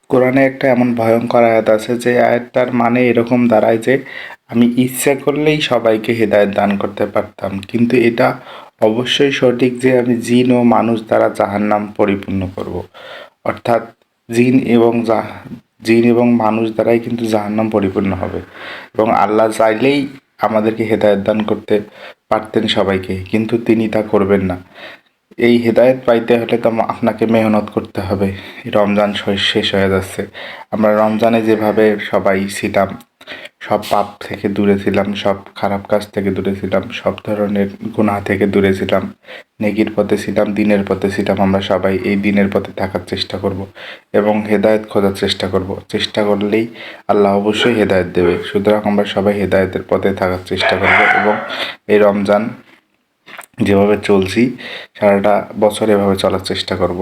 কোরআনে একটা এমন ভয়ঙ্কর আয়াত আছে যে আয়াতটার মানে এরকম দাঁড়ায় যে আমি ইচ্ছা করলেই সবাইকে হেদায়েত দান করতে পারতাম, কিন্তু এটা অবশ্যই সঠিক যে আমি জিন ও মানুষ দ্বারা জাহান্নাম পরিপূর্ণ করব। অর্থাৎ জিন এবং মানুষ দ্বারাই কিন্তু জাহান্নাম পরিপূর্ণ হবে, এবং আল্লাহ চাইলেই আমাদেরকে হেদায়েত দান করতে পারতেন সবাইকে, কিন্তু তিনি তা করবেন না। এই হেদায়েত পাইতে হলে তো আপনাকে মেহনত করতে হবে। রমজান শেষ হয়ে যাচ্ছে, আমরা রমজানে যেভাবে সবাই ছিলাম, সব পাপ থেকে দূরে ছিলাম, সব খারাপ কাজ থেকে দূরে ছিলাম, সব ধরনের গুনাহ থেকে দূরে ছিলাম, নেকির পথে ছিলাম, দিনের পথে ছিলাম, আমরা সবাই এই দিনের পথে থাকার চেষ্টা করব এবং হেদায়েত খোঁজার চেষ্টা করব। চেষ্টা করলেই আল্লাহ অবশ্যই হেদায়েত দেবে। সুতরাং আমরা সবাই হেদায়েতের পথে থাকার চেষ্টা করব এবং এই রমজান যেভাবে চলছি সারাটা বছর এভাবে চলার চেষ্টা করব।